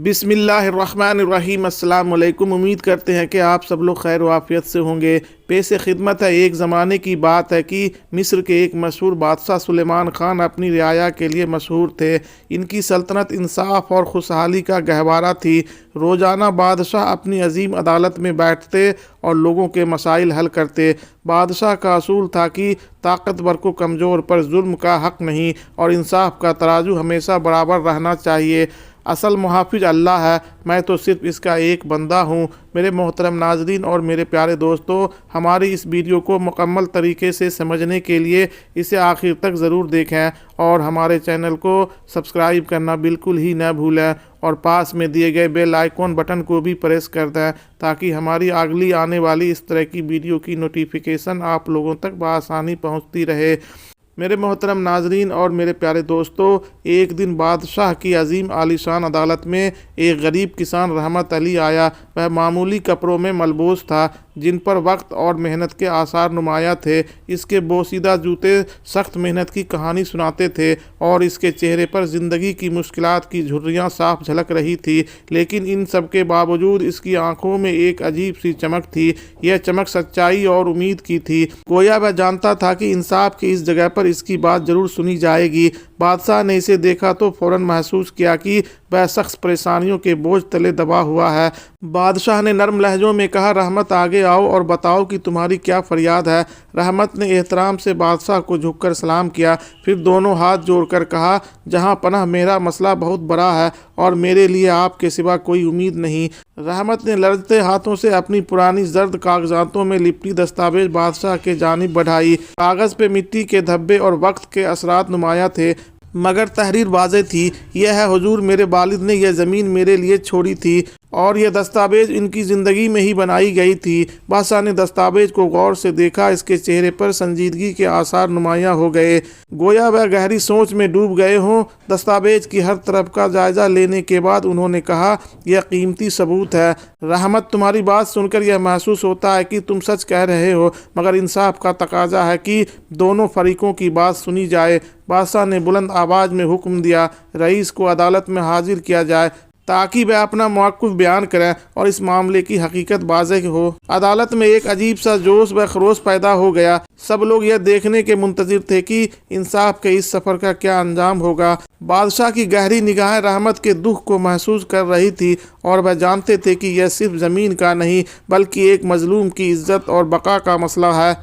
بسم اللہ الرحمن الرحیم۔ السلام علیکم۔ امید کرتے ہیں کہ آپ سب لوگ خیر و عافیت سے ہوں گے۔ پیش خدمت ہے، ایک زمانے کی بات ہے کہ مصر کے ایک مشہور بادشاہ سلیمان خان اپنی رعایا کے لیے مشہور تھے۔ ان کی سلطنت انصاف اور خوشحالی کا گہوارہ تھی۔ روزانہ بادشاہ اپنی عظیم عدالت میں بیٹھتے اور لوگوں کے مسائل حل کرتے۔ بادشاہ کا اصول تھا کہ طاقتور کو کمزور پر ظلم کا حق نہیں اور انصاف کا ترازو ہمیشہ برابر رہنا چاہیے۔ اصل محافظ اللہ ہے، میں تو صرف اس کا ایک بندہ ہوں۔ میرے محترم ناظرین اور میرے پیارے دوستو، ہماری اس ویڈیو کو مکمل طریقے سے سمجھنے کے لیے اسے آخر تک ضرور دیکھیں اور ہمارے چینل کو سبسکرائب کرنا بالکل ہی نہ بھولیں اور پاس میں دیے گئے بیل آئیکن بٹن کو بھی پریس کر دیں تاکہ ہماری اگلی آنے والی اس طرح کی ویڈیو کی نوٹیفیکیشن آپ لوگوں تک بآسانی پہنچتی رہے۔ میرے محترم ناظرین اور میرے پیارے دوستو، ایک دن بادشاہ کی عظیم عالیشان عدالت میں ایک غریب کسان رحمت علی آیا۔ وہ معمولی کپڑوں میں ملبوس تھا جن پر وقت اور محنت کے آثار نمایاں تھے۔ اس کے بوسیدہ جوتے سخت محنت کی کہانی سناتے تھے اور اس کے چہرے پر زندگی کی مشکلات کی جھریاں صاف جھلک رہی تھی، لیکن ان سب کے باوجود اس کی آنکھوں میں ایک عجیب سی چمک تھی۔ یہ چمک سچائی اور امید کی تھی۔ گویا وہ جانتا تھا کہ انصاف کی اس جگہ پر اس کی بات ضرور سنی جائے گی۔ بادشاہ نے اسے دیکھا تو فوراً محسوس کیا کہ وہ شخص پریشانیوں کے بوجھ تلے دبا ہوا ہے۔ بادشاہ نے نرم لہجوں میں کہا، رحمت آگے آؤ اور بتاؤ کہ تمہاری کیا فریاد ہے۔ رحمت نے احترام سے بادشاہ کو جھک کر سلام کیا، پھر دونوں ہاتھ جوڑ کر کہا، جہاں پناہ میرا مسئلہ بہت بڑا ہے اور میرے لیے آپ کے سوا کوئی امید نہیں۔ رحمت نے لرزتے ہاتھوں سے اپنی پرانی زرد کاغذاتوں میں لپٹی دستاویز بادشاہ کے جانب بڑھائی۔ کاغذ پہ مٹی کے دھبے اور وقت کے اثرات نمایاں تھے، مگر تحریر واضح تھی۔ یہ ہے حضور، میرے والد نے یہ زمین میرے لیے چھوڑی تھی اور یہ دستاویز ان کی زندگی میں ہی بنائی گئی تھی۔ بادشاہ نے دستاویز کو غور سے دیکھا، اس کے چہرے پر سنجیدگی کے آثار نمایاں ہو گئے، گویا وہ گہری سوچ میں ڈوب گئے ہوں۔ دستاویز کی ہر طرف کا جائزہ لینے کے بعد انہوں نے کہا، یہ قیمتی ثبوت ہے رحمت، تمہاری بات سن کر یہ محسوس ہوتا ہے کہ تم سچ کہہ رہے ہو، مگر انصاف کا تقاضا ہے کہ دونوں فریقوں کی بات سنی جائے۔ بادشاہ نے بلند آواز میں حکم دیا، رئیس کو عدالت میں حاضر کیا جائے تاکہ وہ اپنا موقف بیان کریں اور اس معاملے کی حقیقت واضح ہو۔ عدالت میں ایک عجیب سا جوش و خروش پیدا ہو گیا۔ سب لوگ یہ دیکھنے کے منتظر تھے کہ انصاف کے اس سفر کا کیا انجام ہوگا۔ بادشاہ کی گہری نگاہیں رحمت کے دکھ کو محسوس کر رہی تھی اور وہ جانتے تھے کہ یہ صرف زمین کا نہیں بلکہ ایک مظلوم کی عزت اور بقا کا مسئلہ ہے۔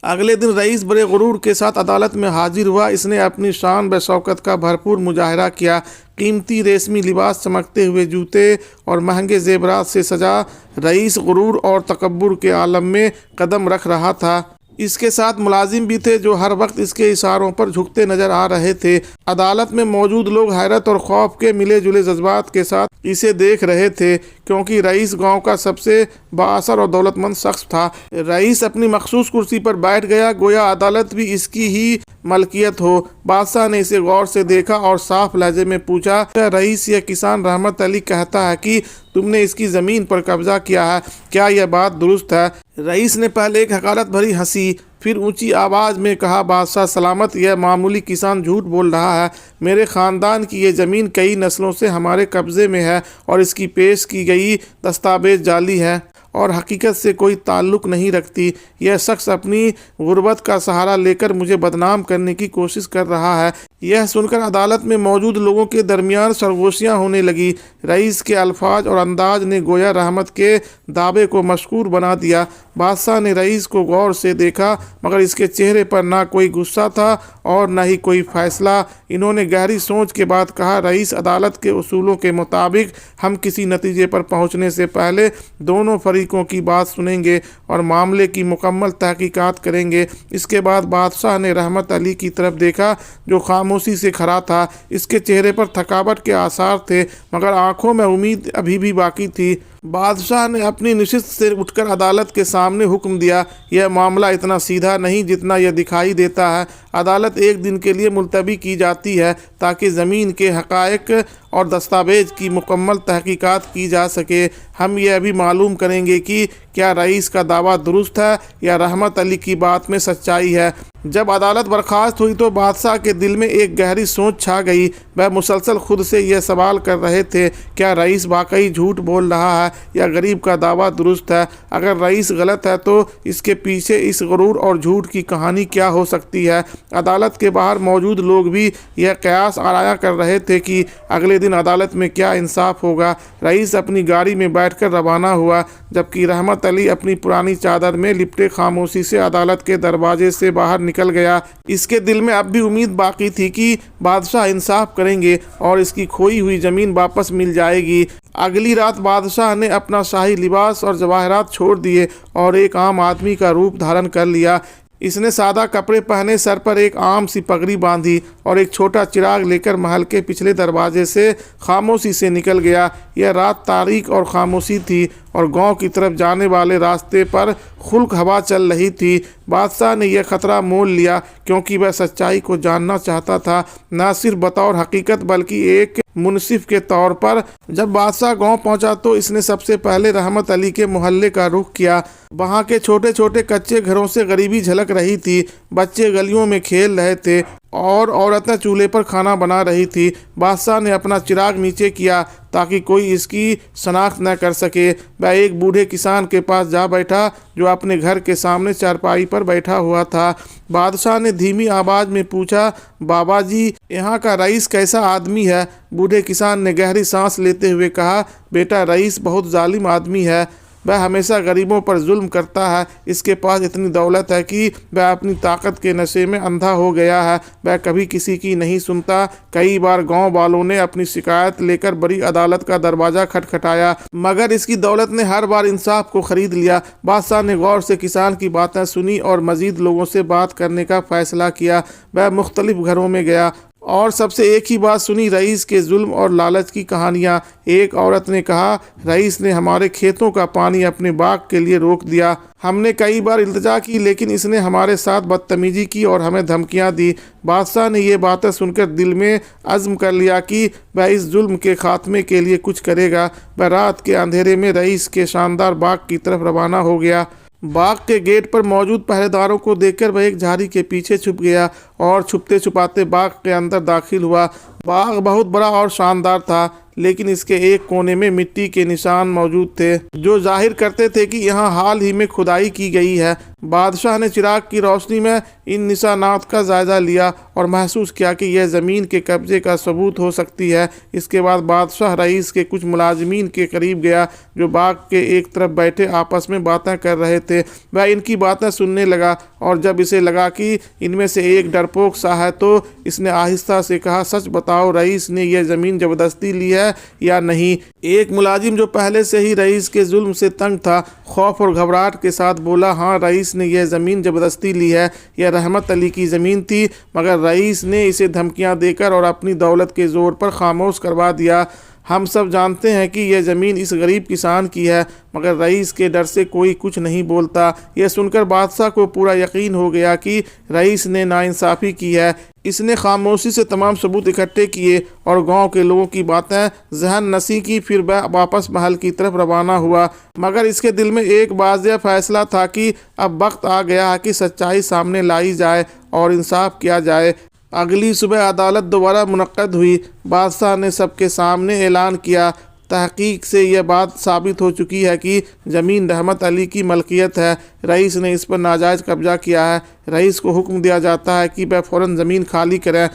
اگلے دن رئیس بڑے غرور کے ساتھ عدالت میں حاضر ہوا۔ اس نے اپنی شان و شوکت کا بھرپور مظاہرہ کیا۔ قیمتی ریشمی لباس، چمکتے ہوئے جوتے اور مہنگے زیورات سے سجا رئیس غرور اور تکبر کے عالم میں قدم رکھ رہا تھا۔ اس کے ساتھ ملازم بھی تھے جو ہر وقت اس کے اشاروں پر جھکتے نظر آ رہے تھے۔ عدالت میں موجود لوگ حیرت اور خوف کے ملے جلے جذبات کے ساتھ اسے دیکھ رہے تھے، کیونکہ رئیس گاؤں کا سب سے بااثر اور دولت مند شخص تھا۔ رئیس اپنی مخصوص کرسی پر بیٹھ گیا، گویا عدالت بھی اس کی ہی ملکیت ہو۔ بادشاہ نے اسے غور سے دیکھا اور صاف لہجے میں پوچھا، رئیس، یہ کسان رحمت علی کہتا ہے کہ تم نے اس کی زمین پر قبضہ کیا ہے، کیا یہ بات درست ہے؟ رئیس نے پہلے ایک حقارت بھری ہنسی، پھر اونچی آواز میں کہا، بادشاہ سلامت، یہ معمولی کسان جھوٹ بول رہا ہے۔ میرے خاندان کی یہ زمین کئی نسلوں سے ہمارے قبضے میں ہے اور اس کی پیش کی گئی دستاویز جعلی ہے اور حقیقت سے کوئی تعلق نہیں رکھتی۔ یہ شخص اپنی غربت کا سہارا لے کر مجھے بدنام کرنے کی کوشش کر رہا ہے۔ یہ سن کر عدالت میں موجود لوگوں کے درمیان سرگوشیاں ہونے لگی۔ رئیس کے الفاظ اور انداز نے گویا رحمت کے دعوے کو مشکور بنا دیا۔ بادشاہ نے رئیس کو غور سے دیکھا، مگر اس کے چہرے پر نہ کوئی غصہ تھا اور نہ ہی کوئی فیصلہ۔ انہوں نے گہری سوچ کے بعد کہا، رئیس، عدالت کے اصولوں کے مطابق ہم کسی نتیجے پر پہنچنے سے پہلے دونوں فریقوں کی بات سنیں گے اور معاملے کی مکمل تحقیقات کریں گے۔ اس کے بعد بادشاہ نے رحمت علی کی طرف دیکھا جو خاموشی سے کھڑا تھا۔ اس کے چہرے پر تھکاوٹ کے آثار تھے، مگر آنکھوں میں امید ابھی بھی باقی تھی۔ बादशाह ने अपनी नशिस्त से उठकर अदालत के सामने हुक्म दिया, यह मामला इतना सीधा नहीं जितना यह दिखाई देता है। अदालत एक दिन के लिए मुलतवी की जाती है ताकि ज़मीन के हक़ाइक़ और दस्तावेज़ की मुकम्मल तहकीकात की जा सके। हम यह भी मालूम करेंगे कि क्या रईस का दावा दुरुस्त है या रहमत अली की बात में सच्चाई है। जब अदालत बर्खास्त हुई तो बादशाह के दिल में एक गहरी सोच छा गई। वह मुसलसल खुद से यह सवाल कर रहे थे, क्या रईस वाकई झूठ बोल रहा है या गरीब का दावा दुरुस्त है। अगर रईस गलत है तो इसके पीछे इस गुरूर और झूठ की कहानी क्या हो सकती है। अदालत के बाहर मौजूद लोग भी यह कयास आराया कर रहे थे कि अगले दिन अदालत में क्या इंसाफ होगा। रईस अपनी गाड़ी में बैठकर रवाना हुआ, जबकि रहमत अली अपनी पुरानी चादर में लिपटे खामोशी से अदालत के दरवाजे से बाहर निकल गया। इसके दिल में अब भी उम्मीद बाकी थी कि बादशाह इंसाफ करेंगे और इसकी खोई हुई ज़मीन वापस मिल जाएगी। अगली रात बादशाह ने अपना शाही लिबास और जवाहरात छोड़ दिए और एक आम आदमी का रूप धारण कर लिया। इसने सादा कपड़े पहने, सर पर एक आम सी पगड़ी बांधी और एक छोटा चिराग लेकर महल के पिछले दरवाजे से खामोशी से निकल गया। यह रात तारीक और खामोशी थी और गांव की तरफ जाने वाले रास्ते पर खुल्क हवा चल रही थी। बादशाह ने यह खतरा मोल लिया क्योंकि वह सच्चाई को जानना चाहता था, न सिर्फ बतौर हकीकत बल्कि एक मुनसिफ के तौर पर। जब बादशाह गांव पहुंचा तो इसने सबसे पहले रहमत अली के मोहल्ले का रुख किया। वहां के छोटे छोटे कच्चे घरों से गरीबी झलक रही थी। बच्चे गलियों में खेल रहे थे और औरतें चूल्हे पर खाना बना रही थी। बादशाह ने अपना चिराग नीचे किया ताकि कोई इसकी शनाख्त न कर सके। वह एक बूढ़े किसान के पास जा बैठा जो अपने घर के सामने चारपाई पर बैठा हुआ था। बादशाह ने धीमी आवाज़ में पूछा, बाबा जी, यहाँ का रईस कैसा आदमी है। बूढ़े किसान ने गहरी सांस लेते हुए कहा, बेटा, रईस बहुत जालिम आदमी है। वह हमेशा गरीबों पर जुल्म करता है। इसके पास इतनी दौलत है कि वह अपनी ताकत के नशे में अंधा हो गया है। वह कभी किसी की नहीं सुनता। कई बार गांव वालों ने अपनी शिकायत लेकर बड़ी अदालत का दरवाज़ा खटखटाया, मगर इसकी दौलत ने हर बार इंसाफ को खरीद लिया। बादशाह ने गौर से किसान की बातें सुनी और मज़ीद लोगों से बात करने का फैसला किया। वह मुख्तलिफ घरों में गया और सबसे एक ही बात सुनी, रईस के जुल्म और लालच की कहानियाँ। एक औरत ने कहा, रईस ने हमारे खेतों का पानी अपने बाग के लिए रोक दिया। हमने कई बार इल्तिजा की लेकिन इसने हमारे साथ बदतमीजी की और हमें धमकियां दी। बादशाह ने ये बातें सुनकर दिल में अज़्म कर लिया कि वह इस जुल्म के खात्मे के लिए कुछ करेगा। वह रात के अंधेरे में रईस के शानदार बाग की तरफ रवाना हो गया। बाग के गेट पर मौजूद पहरेदारों को देखकर वह एक झाड़ी के पीछे छुप गया और छुपते छुपाते बाग के अंदर दाखिल हुआ। बाग बहुत बड़ा और शानदार था, लेकिन इसके एक कोने में मिट्टी के निशान मौजूद थे जो जाहिर करते थे कि यहाँ हाल ही में खुदाई की गई है। बादशाह ने चिराग की रोशनी में इन निशानात का जायजा लिया और महसूस किया कि यह ज़मीन के कब्जे का सबूत हो सकती है। इसके बाद बादशाह रईस के कुछ मुलाजमीन के करीब गया जो बाग के एक तरफ बैठे आपस में बातें कर रहे थे। वह इनकी बातें सुनने लगा और जब इसे लगा कि इनमें से एक डरपोक सा है तो इसने आहिस्ता से कहा, सच बताओ, रईस ने यह ज़मीन ज़बरदस्ती ली है या नहीं। एक मुलाजिम जो पहले से ही रईस के जुल्म से तंग था, खौफ और घबराहट के साथ बोला, हाँ, रईस ने यह ज़मीन ज़बरदस्ती ली है। यह रहमत अली की ज़मीन थी, मगर रईस ने इसे धमकियां देकर और अपनी दौलत के ज़ोर पर खामोश करवा दिया। हम सब जानते हैं कि यह ज़मीन इस गरीब किसान की है, मगर रईस के डर से कोई कुछ नहीं बोलता। यह सुनकर बादशाह को पूरा यकीन हो गया कि रईस ने नाइंसाफ़ी की है। इसने खामोशी से तमाम सबूत इकट्ठे किए और गांव के लोगों की बातें जहन नसी की। फिर वह वापस महल की तरफ रवाना हुआ, मगर इसके दिल में एक वाज़ेह फैसला था कि अब वक्त आ गया है कि सच्चाई सामने लाई जाए और इंसाफ किया जाए। अगली सुबह अदालत दोबारा मुनक्कद हुई। बादशाह ने सबके सामने ऐलान किया, तहकीक से यह बात साबित हो चुकी है कि ज़मीन रहमत अली की मलकियत है। रईस ने इस पर नाजायज़ कब्जा किया है। रईस को हुक्म दिया जाता है कि वह फ़ौरन ज़मीन खाली करें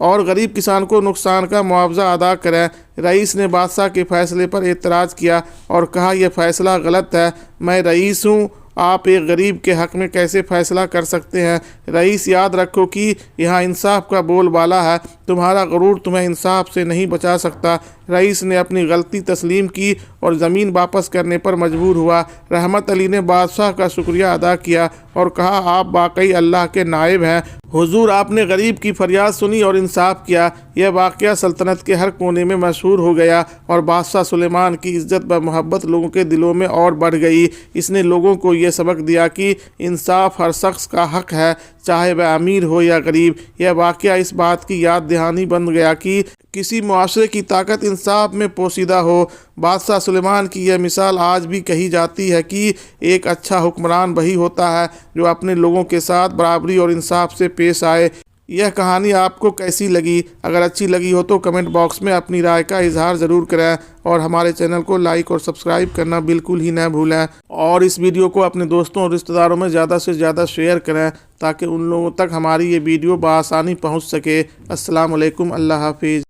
और गरीब किसान को नुकसान का मुआवजा अदा करें। रईस ने बादशाह के फ़ैसले पर एतराज़ किया और कहा, यह फ़ैसला गलत है। मैं रईस हूँ, आप एक गरीब के हक़ में कैसे फ़ैसला कर सकते हैं। रईस, याद रखो कि यहाँ इंसाफ का बोलबाला है। तुम्हारा गुरूर तुम्हें इंसाफ से नहीं बचा सकता। रईस ने अपनी गलती तस्लीम की और ज़मीन वापस करने पर मजबूर हुआ। रहमत अली ने बादशाह का शुक्रिया अदा किया और कहा, आप वाकई अल्लाह के नायब हैं हुजूर आपने गरीब की फरियाद सुनी और इंसाफ किया। यह वाक़या सल्तनत के हर कोने में मशहूर हो गया और बादशाह सुलेमान की इज़्ज़त व मोहब्बत लोगों के दिलों में और बढ़ गई। इसने लोगों को यह सबक दिया कि इंसाफ हर शख्स का हक़ है, चाहे वह अमीर हो या गरीब। यह वाक़या इस बात की याद दहानी बन गया कि किसी मुआशरे की ताकत इंसाफ में पोशीदा हो। बादशाह सुलेमान की यह मिसाल आज भी कही जाती है कि एक अच्छा हुक्मरान वही होता है जो अपने लोगों के साथ बराबरी और इंसाफ से पेश आए। यह कहानी आपको कैसी लगी? अगर अच्छी लगी हो तो कमेंट बॉक्स में अपनी राय का इजहार ज़रूर करें और हमारे चैनल को लाइक और सब्सक्राइब करना बिल्कुल ही न भूलें। और इस वीडियो को अपने दोस्तों और रिश्तेदारों में ज़्यादा से ज़्यादा शेयर करें ताकि उन लोगों तक हमारी ये वीडियो बआसानी पहुँच सके। अस्सलाम वालेकुम, अल्लाह हाफिज़।